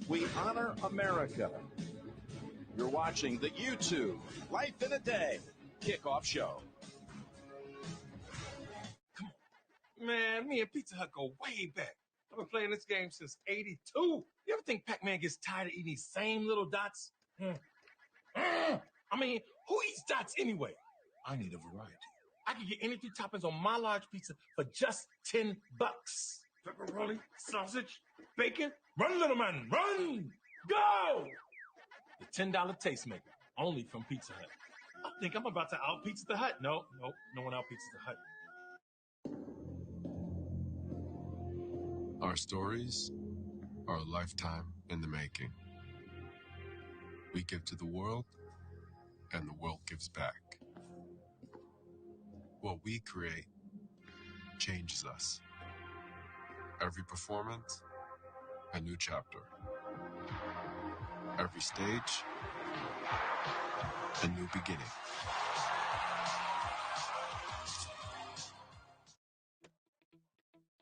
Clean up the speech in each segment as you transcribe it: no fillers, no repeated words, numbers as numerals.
We honor America. You're watching the YouTube Life in a Day kickoff show. Come on. Man, me and Pizza Hut go way back. I've been playing this game since '82. You ever think Pac-Man gets tired of eating these same little dots? I mean, who eats dots anyway? I need a variety. I can get any 3 toppings on my large pizza for just $10. Pepperoni, sausage, bacon. Run, little man, run! Go! The $10 Tastemaker, only from Pizza Hut. I think I'm about to out-pizza the Hut. No one out-pizza the Hut. Our stories are a lifetime in the making. We give to the world, and the world gives back. What we create changes us. Every performance, a new chapter. Every stage, a new beginning.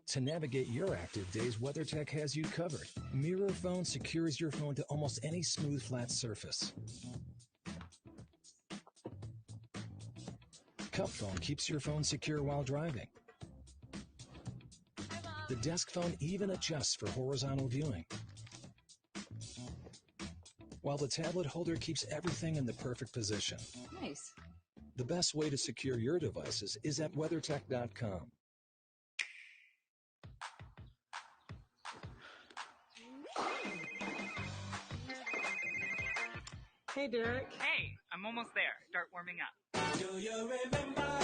To navigate your active days, WeatherTech has you covered. Mirror Phone secures your phone to almost any smooth, flat surface. Cup Phone keeps your phone secure while driving. The Desk Phone even adjusts for horizontal viewing, while the tablet holder keeps everything in the perfect position. Nice. The best way to secure your devices is at WeatherTech.com. Hey, Derek. Hey, I'm almost there. Start warming up. Do you remember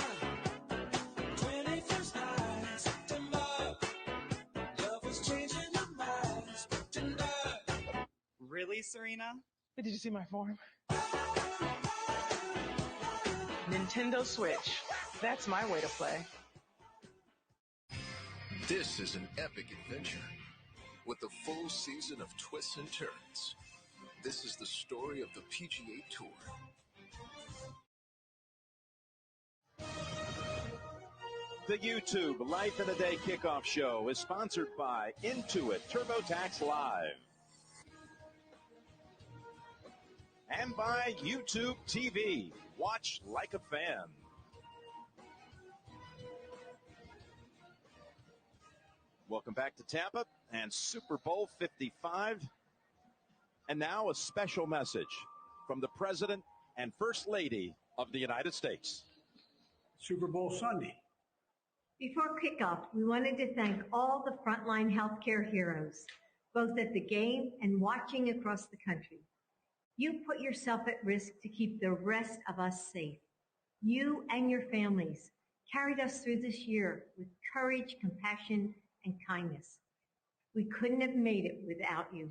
21st night, September? Love was changing your minds, tonight. Really, Serena? Did you see my form? Nintendo Switch. That's my way to play. This is an epic adventure with a full season of twists and turns. This is the story of the PGA Tour. The YouTube Life in a Day kickoff show is sponsored by Intuit TurboTax Live and by YouTube TV. Watch like a fan. Welcome back to Tampa and Super Bowl 55. And now a special message from the President and First Lady of the United States. Super Bowl Sunday. Before kickoff, we wanted to thank all the frontline healthcare heroes, both at the game and watching across the country. You put yourself at risk to keep the rest of us safe. You and your families carried us through this year with courage, compassion, and kindness. We couldn't have made it without you.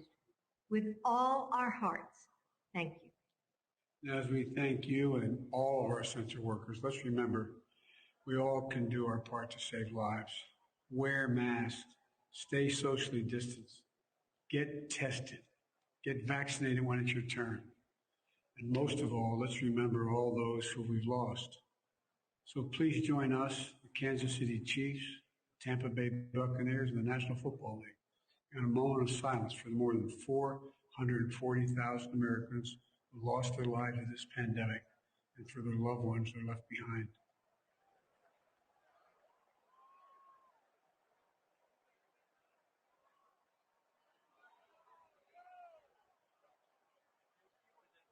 With all our hearts, thank you. As we thank you and all of our essential workers, let's remember we all can do our part to save lives. Wear masks, stay socially distanced, get tested, get vaccinated when it's your turn. And most of all, let's remember all those who we've lost. So please join us, the Kansas City Chiefs, Tampa Bay Buccaneers, and the National Football League in a moment of silence for the more than 440,000 Americans who lost their lives to this pandemic and for their loved ones that are left behind.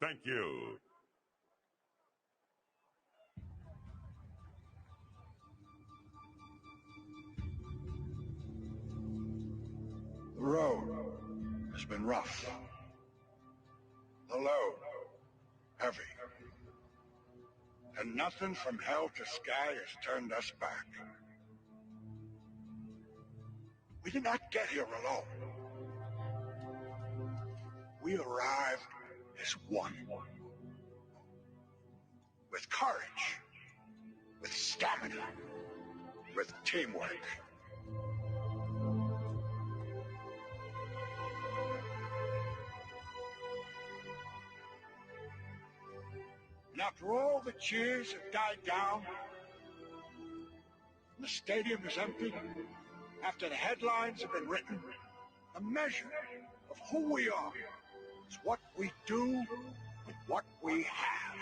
Thank you. The road has been rough. The load heavy. And nothing from hell to sky has turned us back. We did not get here alone. We arrived as one. With courage, with stamina, with teamwork. And after all the cheers have died down, and the stadium is empty, after the headlines have been written, the measure of who we are. It's what we do with what we have.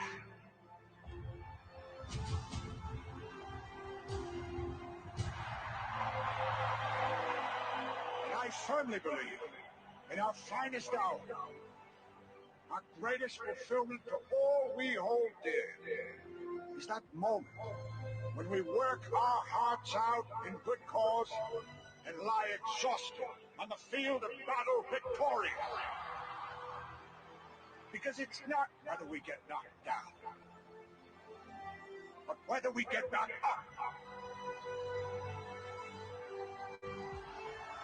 And I firmly believe in our finest hour, our greatest fulfillment for all we hold dear, is that moment when we work our hearts out in good cause and lie exhausted on the field of battle victorious. Because it's not whether we get knocked down, but whether we get back up.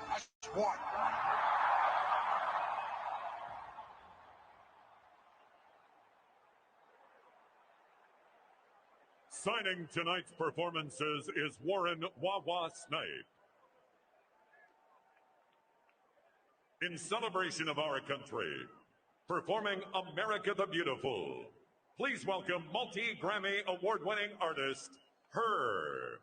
That's one. Signing tonight's performances is Warren Wawa Snipe. In celebration of our country, performing America the Beautiful, please welcome multi-Grammy award-winning artist, Her.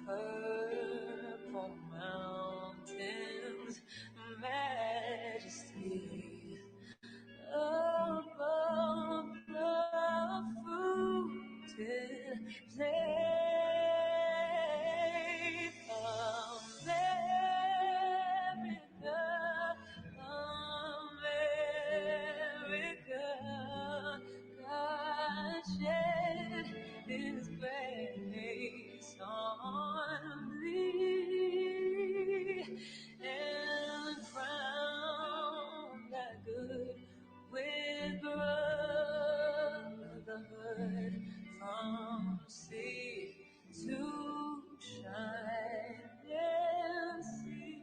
Purple mountains, majesty above the fruited plain. America, America, God shed His grace on thee and crown that good with brotherhood from sea to shine and see.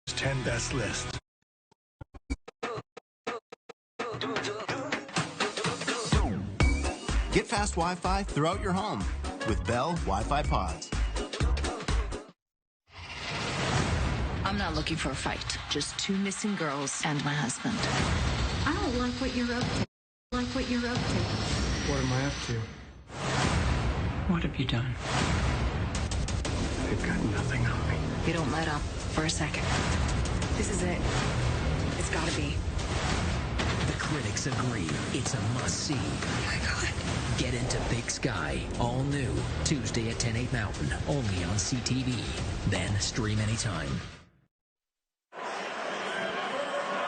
The 10 best list. Get fast Wi-Fi throughout your home with Bell Wi-Fi Pods. I'm not looking for a fight. Just two missing girls and my husband. I don't like what you're up to. What am I up to? What have you done? They've got nothing on me. You don't let up for a second. This is it. It's gotta be. The critics agree it's a must-see. Oh my God. Get into Big Sky, all new, Tuesday at 10/8 Mountain, only on CTV. Then stream anytime.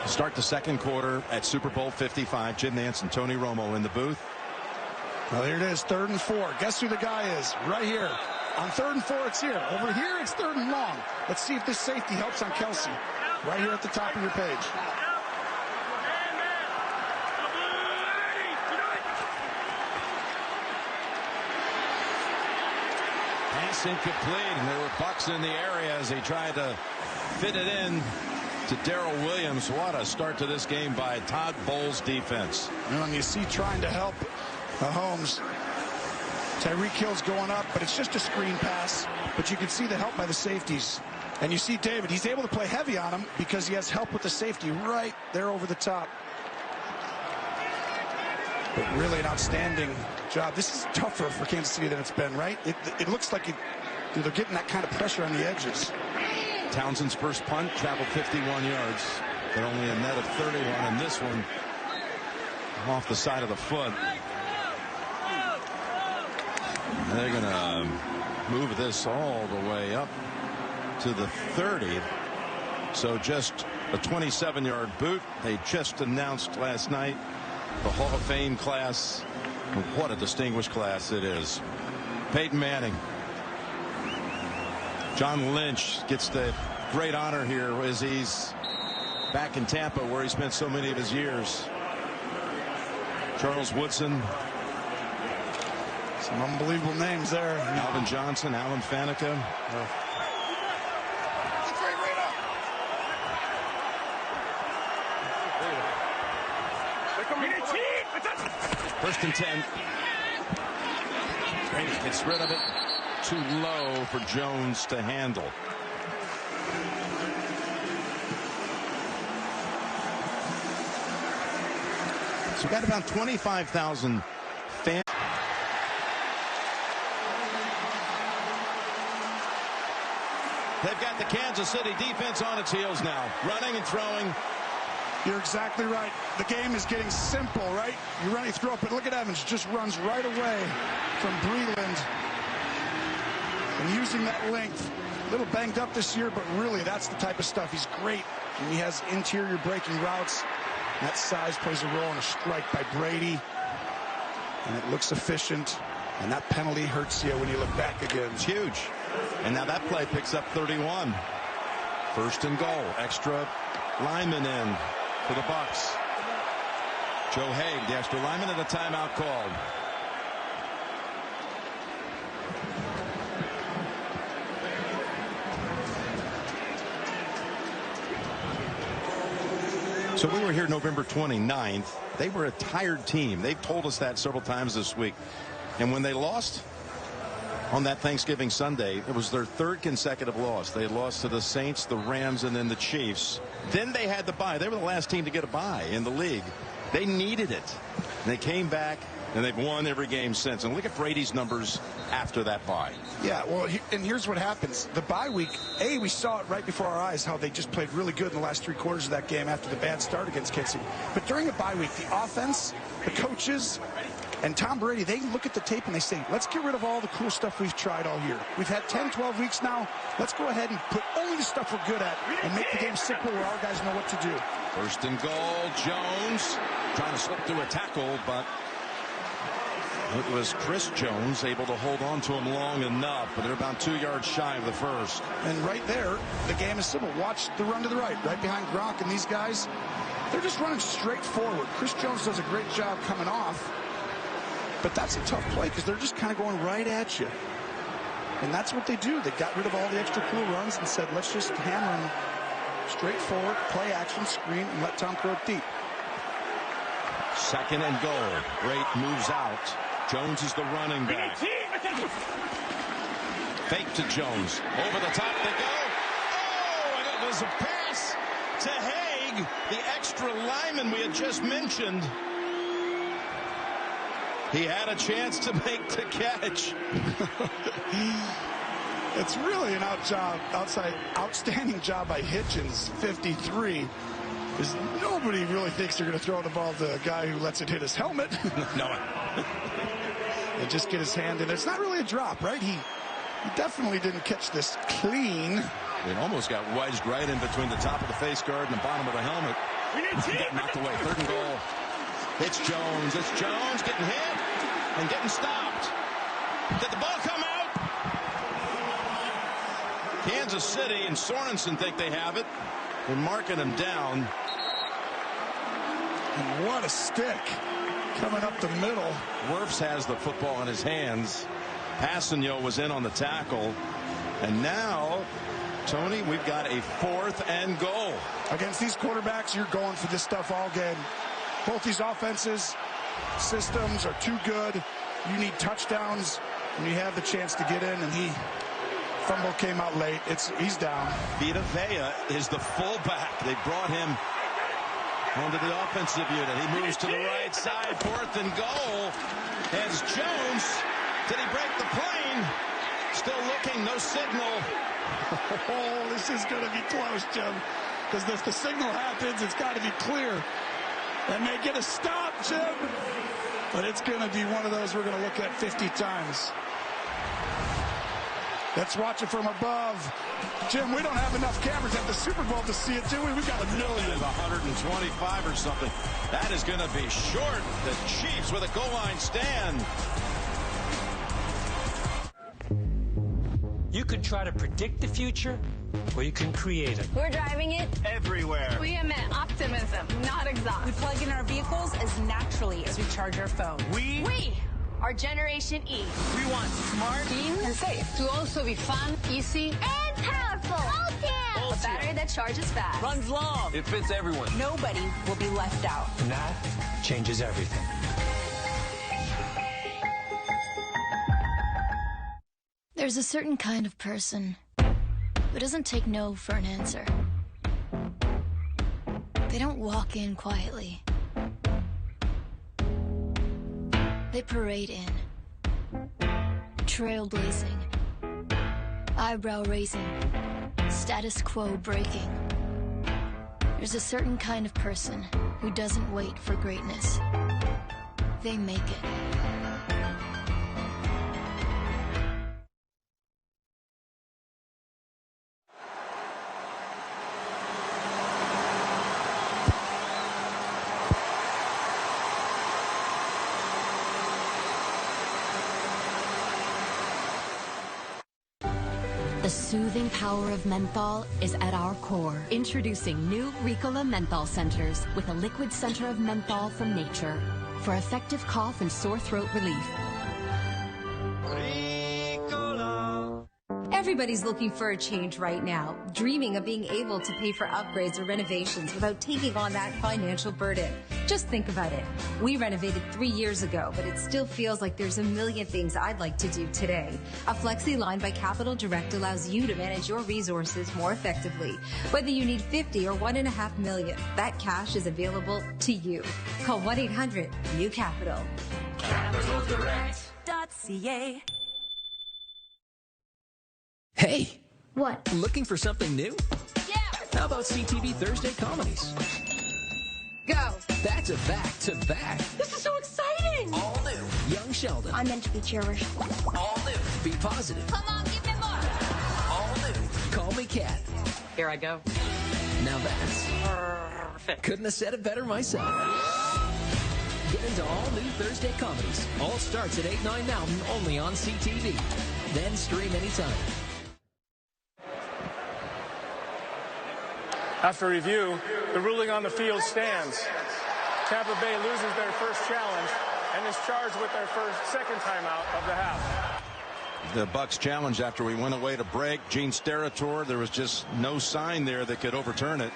Start the second quarter at Super Bowl 55. Jim Nantz and Tony Romo in the booth. Well, here it is, 3rd and 4. Guess who the guy is? Right here. On 3rd and 4, it's here. Over here, it's 3rd and long. Let's see if this safety helps on Kelsey. Right here at the top of your page. Pass incomplete, and there were Bucks in the area as he tried to fit it in to Darrell Williams. What a start to this game by Todd Bowles' defense. And you see trying to help Mahomes. Tyreek Hill's going up, but it's just a screen pass. But you can see the help by the safeties. And you see David, he's able to play heavy on him because he has help with the safety right there over the top. But really an outstanding job. This is tougher for Kansas City than it's been, right? It looks like They're getting that kind of pressure on the edges. Townsend's first punt traveled 51 yards, but only a net of 31, and this one off the side of the foot. They're going to move this all the way up to the 30. So just a 27-yard boot. They just announced last night the Hall of Fame class. What a distinguished class it is. Peyton Manning. John Lynch gets the great honor here as he's back in Tampa, where he spent so many of his years. Charles Woodson. Some unbelievable names there. Alvin Johnson, Alan Faneca. First and 10. Brady gets rid of it. Too low for Jones to handle. So we got about 25,000 fans. They've got the Kansas City defense on its heels now, running and throwing. You're exactly right. The game is getting simple, right? You run, you throw up, but look at Evans, just runs right away from Breeland. And using that length, a little banged up this year, but really that's the type of stuff he's great. And he has interior breaking routes. That size plays a role in a strike by Brady. And it looks efficient. And that penalty hurts you when you look back again. It's huge. And now that play picks up 31. First and goal. Extra lineman in for the Bucs. Joe Haig, the extra lineman, and a timeout called. So we were here November 29th. They were a tired team. They've told us that several times this week. And when they lost on that Thanksgiving Sunday, it was their third consecutive loss. They lost to the Saints, the Rams, and then the Chiefs. Then they had the bye. They were the last team to get a bye in the league. They needed it. And they came back, and they've won every game since. And look at Brady's numbers after that bye. Yeah, well, and here's what happens. The bye week, we saw it right before our eyes, how they just played really good in the last 3 quarters of that game after the bad start against Kansas City. But during the bye week, the offense, the coaches, and Tom Brady, they look at the tape and they say, let's get rid of all the cool stuff we've tried all year. We've had 10, 12 weeks now. Let's go ahead and put only the stuff we're good at and make the game simple where our guys know what to do. First and goal, Jones trying to slip through a tackle, but it was Chris Jones able to hold on to him long enough, but they're about 2 yards shy of the first. And right there, the game is simple. Watch the run to the right behind Gronk and these guys. They're just running straight forward. Chris Jones does a great job coming off. But that's a tough play because they're just kind of going right at you. And that's what they do. They got rid of all the extra cool runs and said, let's just hammer them straight forward, play action, screen, and let Tom throw it deep. Second and goal. Great moves out. Jones is the running back. Fake to Jones. Over the top they go. Oh, and it was a pass to Haig, the extra lineman we had just mentioned. He had a chance to make the catch. It's really an outstanding job by Hitchens, 53. Because nobody really thinks they're going to throw the ball to the guy who lets it hit his helmet. No. And just get his hand in. It's not really a drop, right? He definitely didn't catch this clean. It almost got wedged right in between the top of the face guard and the bottom of the helmet. He got knocked away. Third and goal. It's Jones. It's Jones getting hit and getting stopped. Did the ball come out? Kansas City and Sorensen think they have it. They're marking him down. And what a stick coming up the middle. Wirfs has the football in his hands. Passanio was in on the tackle. And now, Tony, we've got a 4th and goal. Against these quarterbacks, you're going for this stuff all game. Both these offenses, systems are too good. You need touchdowns when you have the chance to get in, and fumble came out late. He's down. Vita Vea is the fullback. They brought him onto the offensive unit. He moves to the right side. 4th and goal. As Jones, did he break the plane? Still looking, no signal. Oh, this is going to be close, Jim. Because if the signal happens, it's got to be clear. And they get a stop, Jim. But it's going to be one of those we're going to look at 50 times. Let's watch it from above. Jim, we don't have enough cameras at the Super Bowl to see it, do we? We've got 1 million. 125 or something. That is going to be short. The Chiefs with a goal line stand. You could try to predict the future, or you can create it. We're driving it everywhere. We emit optimism, not exhaust. We plug in our vehicles as naturally as we charge our phone. We are Generation E. We want smart, clean, and safe. To also be fun, easy, and powerful. Ultium. A battery that charges fast. Runs long. It fits everyone. Nobody will be left out. And that changes everything. There's a certain kind of person who doesn't take no for an answer. They don't walk in quietly. They parade in, trailblazing, eyebrow raising, status quo breaking. There's a certain kind of person who doesn't wait for greatness. They make it. The soothing power of menthol is at our core. Introducing new Ricola Menthol Centers with a liquid center of menthol from nature for effective cough and sore throat relief. Everybody's looking for a change right now, dreaming of being able to pay for upgrades or renovations without taking on that financial burden. Just think about it. We renovated 3 years ago, but it still feels like there's a million things I'd like to do today. A Flexi line by Capital Direct allows you to manage your resources more effectively. Whether you need 50 or $1.5 million, that cash is available to you. Call 1-800-NEW-CAPITAL. CapitalDirect.ca. Hey! What? Looking for something new? Yeah! How about CTV Thursday Comedies? Go! That's a back-to-back. This is so exciting! All new. Young Sheldon. I'm meant to be cheerleader. All new. Be positive. Come on, give me more! All new. Call me Kat. Here I go. Now that's... Perfect. Couldn't have said it better myself. Get into all new Thursday Comedies. All starts at 8/9 Mountain, only on CTV. Then stream anytime. After review, the ruling on the field stands. Tampa Bay loses their first challenge and is charged with their second timeout of the half. The Bucs challenge after we went away to break. Gene Steratore, there was just no sign there that could overturn it.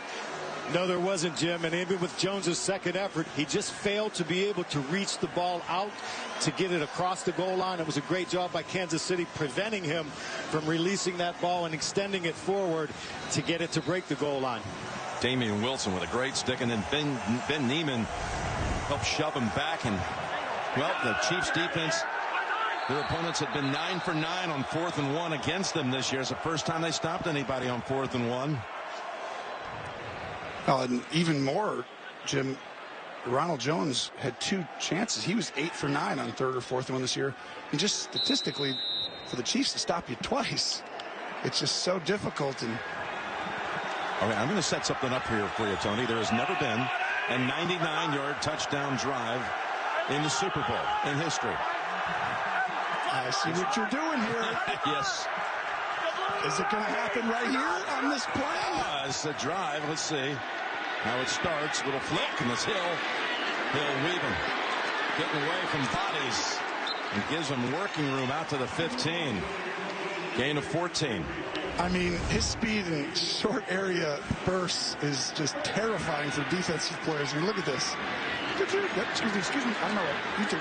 No, there wasn't, Jim. And even with Jones's second effort, he just failed to be able to reach the ball out to get it across the goal line. It was a great job by Kansas City preventing him from releasing that ball and extending it forward to get it to break the goal line. Damian Wilson with a great stick, and then Ben Neiman helped shove him back. And, well, the Chiefs defense, their opponents had been 9 for 9 on 4th and 1 against them this year. It's the first time they stopped anybody on 4th and 1. And even more, Jim, Ronald Jones had 2 chances. He was 8 for 9 on 3rd or 4th and 1 this year. And just statistically, for the Chiefs to stop you twice, it's just so difficult. And all right, I'm going to set something up here for you, Tony. There has never been a 99-yard touchdown drive in the Super Bowl in history. I see what you're doing here. Yes. Is it going to happen right here on this play? It's a drive. Let's see how it starts. Little flick, and it's Hill weaving, getting away from bodies, and gives them working room out to the 15. Gain of 14. I mean, his speed and short area bursts is just terrifying for defensive players. I mean, look at this. Excuse me. I know it. You too.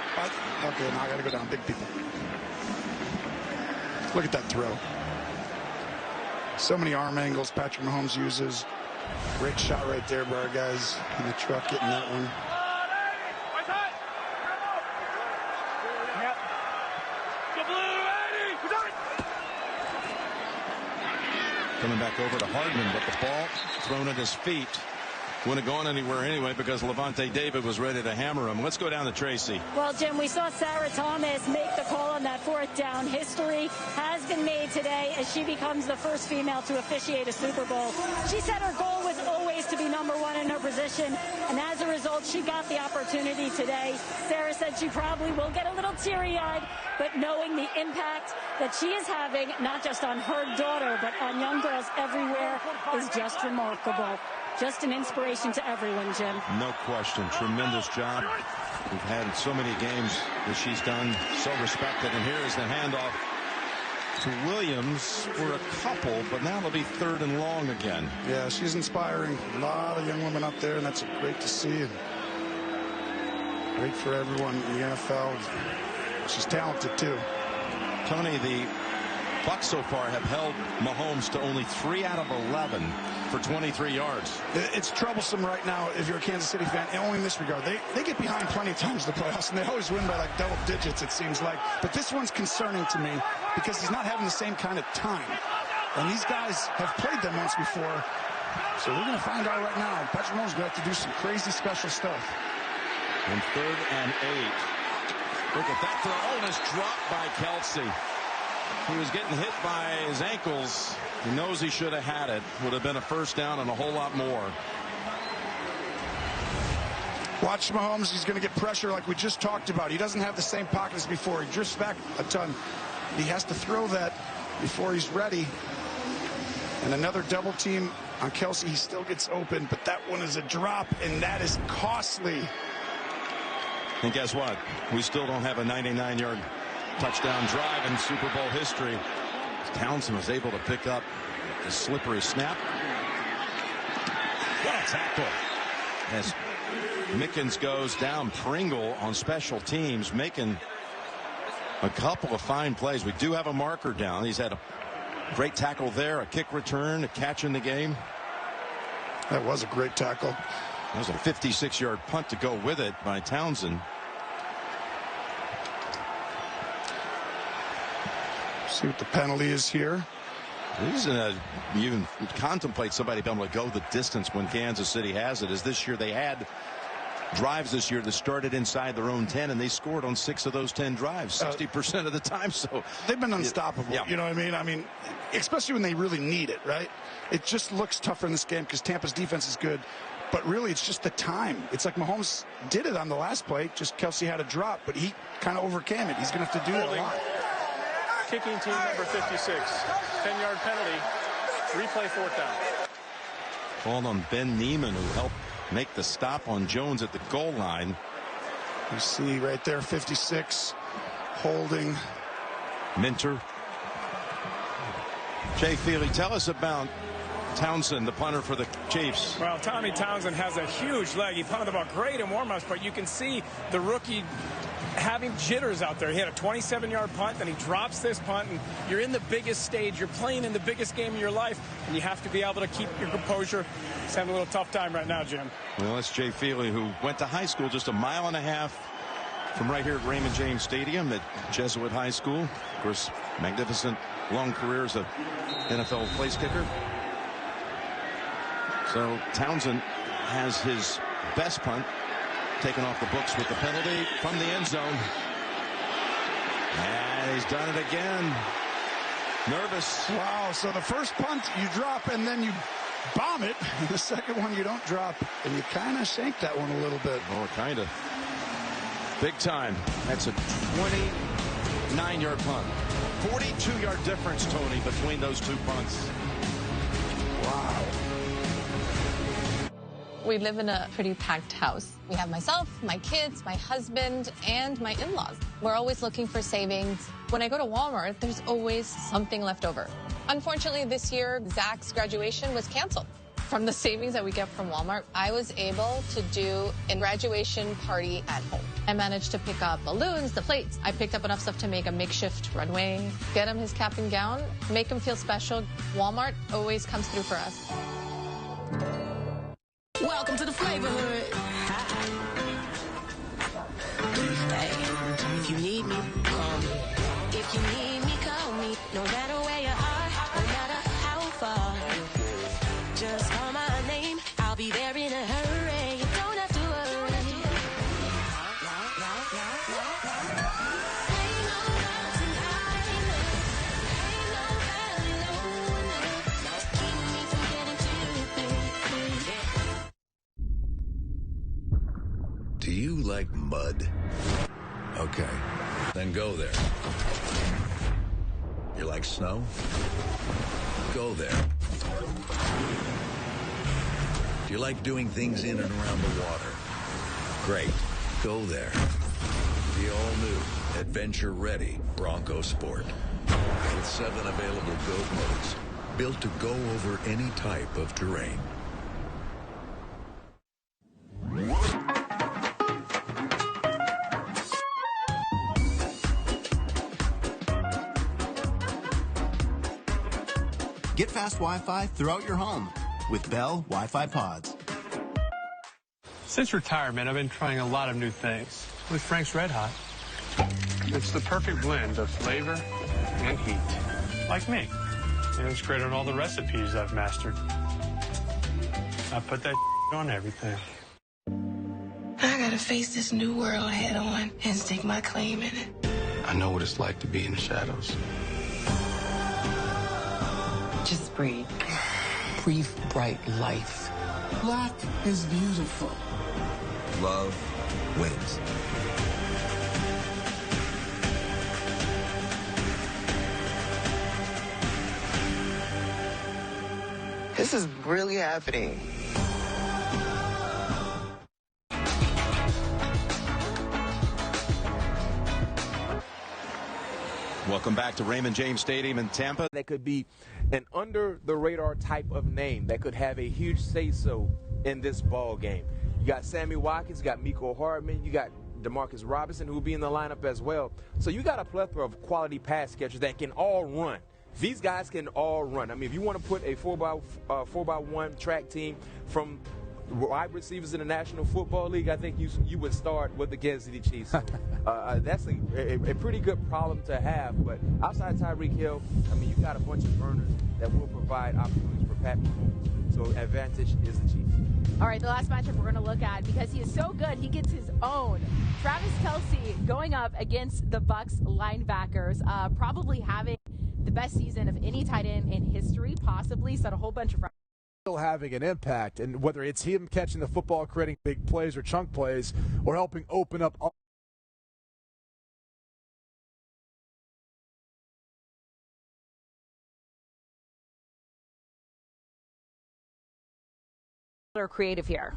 Okay, now I got to go down. Big people. Look at that throw. So many arm angles Patrick Mahomes uses. Great shot right there by our guys in the truck getting that one. Coming back over to Hardman, but the ball thrown at his feet. Wouldn't have gone anywhere anyway because Levante David was ready to hammer him. Let's go down to Tracy. Well, Jim, we saw Sarah Thomas make the call on that 4th down. History has been made today as she becomes the first female to officiate a Super Bowl. She said her goal was always to be number 1 in her position, and as a result, she got the opportunity today. Sarah said she probably will get a little teary-eyed, but knowing the impact that she is having, not just on her daughter, but on young girls everywhere, is just remarkable. Just an inspiration to everyone, Jim. No question. Tremendous job. We've had so many games that she's done, so respected. And here is the handoff to Williams for a couple, but now it'll be 3rd and long again. Yeah, she's inspiring. A lot of young women up there, and that's great to see. And great for everyone in the NFL. She's talented, too. Tony, the Bucs so far have held Mahomes to only 3 out of 11 for 23 yards. It's troublesome right now if you're a Kansas City fan, only in this regard. They get behind plenty of times in the playoffs, and they always win by like double digits, it seems like. But this one's concerning to me because he's not having the same kind of time. And these guys have played them once before. So we're going to find out right now. Patrick Mahomes is going to have to do some crazy special stuff. And 3rd and 8. Look at that throw. Oh, and it's dropped by Kelsey. He was getting hit by his ankles. He knows he should have had it. Would have been a 1st down and a whole lot more. Watch Mahomes. He's going to get pressure like we just talked about. He doesn't have the same pocket as before. He drifts back a ton. He has to throw that before he's ready. And another double team on Kelsey. He still gets open, but that one is a drop, and that is costly. And guess what? We still don't have a 99-yard touchdown drive in Super Bowl history. Townsend was able to pick up a slippery snap. What a tackle. As Mickens goes down, Pringle on special teams making a couple of fine plays. We do have a marker down. He's had a great tackle there, a kick return, a catch in the game. That was a great tackle. That was a 56-yard punt to go with it by Townsend. See what the penalty is here. You even contemplate somebody being able to go the distance when Kansas City has it. As this year they had drives this year that started inside their own 10, and they scored on 6 of those 10 drives, 60% of the time. So they've been unstoppable. Yeah. You know what I mean? I mean, especially when they really need it, right? It just looks tougher in this game because Tampa's defense is good. But really, it's just the time. It's like Mahomes did it on the last play. Just Kelsey had a drop, but he kind of overcame it. He's going to have to do that a lot. Kicking team number 56. 10-yard penalty. Replay 4th down. Called on Ben Neiman, who helped make the stop on Jones at the goal line. You see right there, 56, holding. Minter. Jay Feely, tell us about Townsend, the punter for the Chiefs. Well, Tommy Townsend has a huge leg. He punted the ball great in warm-ups, but you can see the rookie having jitters out there. He had a 27-yard punt, then he drops this punt, and you're in the biggest stage. You're playing in the biggest game of your life, and you have to be able to keep your composure. He's having a little tough time right now, Jim. Well, that's Jay Feely, who went to high school just a mile and a half from right here at Raymond James Stadium at Jesuit High School. Of course, magnificent long career as a NFL place kicker. So Townsend has his best punt taken off the books with the penalty from the end zone. And he's done it again. Nervous. Wow, so the first punt you drop and then you bomb it. And the second one you don't drop, and you kind of shank that one a little bit. Oh, kind of. Big time. That's a 29-yard punt. 42-yard difference, Tony, between those two punts. Wow. We live in a pretty packed house. We have myself, my kids, my husband, and my in-laws. We're always looking for savings. When I go to Walmart, there's always something left over. Unfortunately, this year, Zach's graduation was canceled. From the savings that we get from Walmart, I was able to do a graduation party at home. I managed to pick up balloons, the plates. I picked up enough stuff to make a makeshift runway, get him his cap and gown, make him feel special. Walmart always comes through for us. Welcome to the Flavor Hood. Hey, if you need me, call me. If you need me, call me. No matter where you are, no matter how far. Do you like mud? Okay, then go there. You like snow? Go there. Do you like doing things in and around the water? Great, go there. The all-new, adventure-ready Bronco Sport. With 7 available GOAT modes, built to go over any type of terrain. Get fast Wi-Fi throughout your home with Bell Wi-Fi Pods. Since retirement, I've been trying a lot of new things with Frank's Red Hot. It's the perfect blend of flavor and heat, like me. And it's great on all the recipes I've mastered. I put that on everything. I gotta face this new world head on and stake my claim in it. I know what it's like to be in the shadows. Just breathe. Breathe bright life. Black is beautiful. Love wins. This is really happening. Welcome back to Raymond James Stadium in Tampa. That could be an under-the-radar type of name that could have a huge say-so in this ball game. You got Sammy Watkins, you got Mecole Hardman, you got Demarcus Robinson, who will be in the lineup as well. So you got a plethora of quality pass catchers that can all run. These guys can all run. I mean, if you want to put a 4x1 track team from wide receivers in the National Football League, I think you would start with the Kansas City Chiefs. That's a pretty good problem to have. But outside Tyreek Hill, I mean, you got a bunch of burners that will provide opportunities for Pat Mahomes. So advantage is the Chiefs. All right, the last matchup we're going to look at, because he is so good, he gets his own. Travis Kelce going up against the Bucs linebackers, probably having the best season of any tight end in history, possibly. Set a whole bunch of still having an impact, and whether it's him catching the football, creating big plays or chunk plays, or helping open up creative here.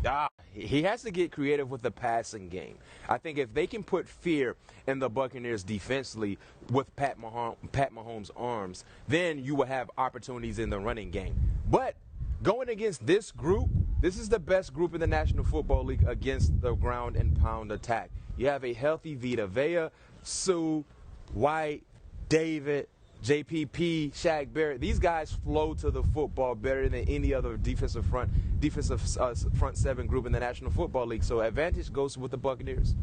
He has to get creative with the passing game. I think if they can put fear in the Buccaneers defensively with Pat Mahomes' arms, then you will have opportunities in the running game. But going against this group, this is the best group in the National Football League against the ground and pound attack. You have a healthy Vita Vea, Sue, White, David, JPP, Shaq Barrett. These guys flow to the football better than any other defensive front seven group in the National Football League. So advantage goes with the Buccaneers.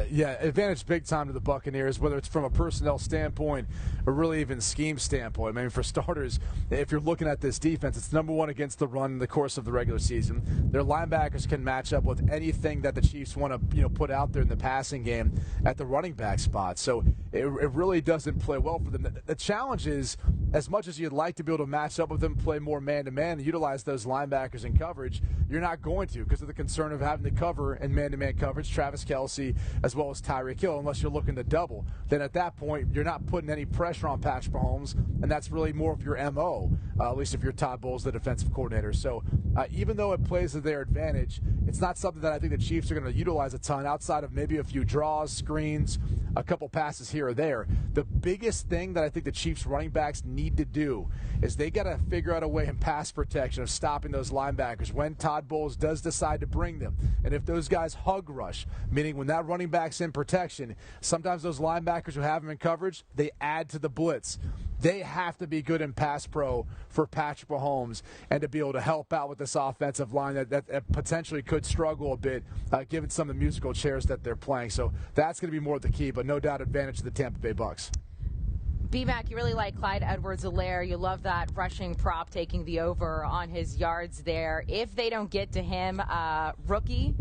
Yeah, advantage big time to the Buccaneers, whether it's from a personnel standpoint or really even scheme standpoint. I mean, for starters, if you're looking at this defense, it's number one against the run in the course of the regular season. Their linebackers can match up with anything that the Chiefs want to put out there in the passing game at the running back spot. So it really doesn't play well for them. The challenge is, as much as you'd like to be able to match up with them, play more man-to-man, and utilize those linebackers in coverage, you're not going to because of the concern of having to cover in man-to-man coverage Travis Kelce as well as Tyreek Hill, unless you're looking to double. Then at that point, you're not putting any pressure on Patrick Mahomes, and that's really more of your MO, at least if you're Todd Bowles, the defensive coordinator. So even though it plays to their advantage, it's not something that I think the Chiefs are going to utilize a ton outside of maybe a few draws, screens, a couple passes here or there. The biggest thing that I think the Chiefs running backs need to do is they got to figure out a way in pass protection of stopping those linebackers when Todd Bowles does decide to bring them. And if those guys hug rush, meaning when that running back's in protection, sometimes those linebackers who have them in coverage, they add to the blitz. They have to be good in pass pro for Patrick Mahomes and to be able to help out with this offensive line that potentially could struggle a bit given some of the musical chairs that they're playing. So that's going to be more of the key, but no doubt advantage to the Tampa Bay Bucs. B-Mac, you really like Clyde Edwards-Helaire. You love that rushing prop taking the over on his yards there. If they don't get to him, rookie,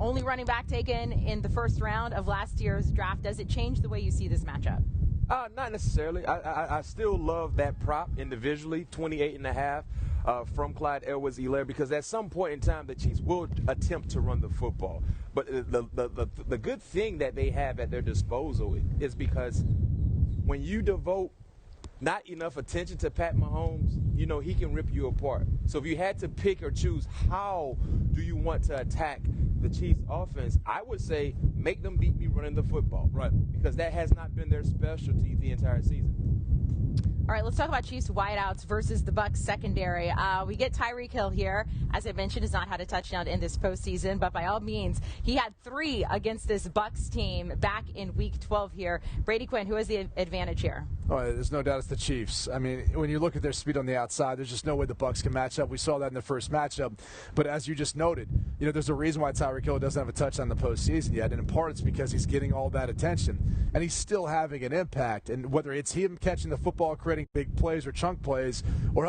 only running back taken in the first round of last year's draft, does it change the way you see this matchup? Not necessarily. I still love that prop individually, 28.5. from Clyde Edwards-Helaire, because at some point in time the Chiefs will attempt to run the football. But the good thing that they have at their disposal is because when you devote not enough attention to Pat Mahomes, you know, he can rip you apart. So if you had to pick or choose, how do you want to attack the Chiefs offense? I would say make them beat me running the football. Right. Because that has not been their specialty the entire season. All right, let's talk about Chiefs wideouts versus the Bucs secondary. We get Tyreek Hill here. As I mentioned, has not had a touchdown in this postseason, but by all means, he had 3 against this Bucs team back in Week 12 here. Brady Quinn, who has the advantage here? Oh, there's no doubt it's the Chiefs. I mean, when you look at their speed on the outside, there's just no way the Bucs can match up. We saw that in the first matchup. But as you just noted, you know, there's a reason why Tyreek Hill doesn't have a touchdown in the postseason yet, and in part it's because he's getting all that attention, and he's still having an impact. And whether it's him catching the football, creating big plays or chunk plays, or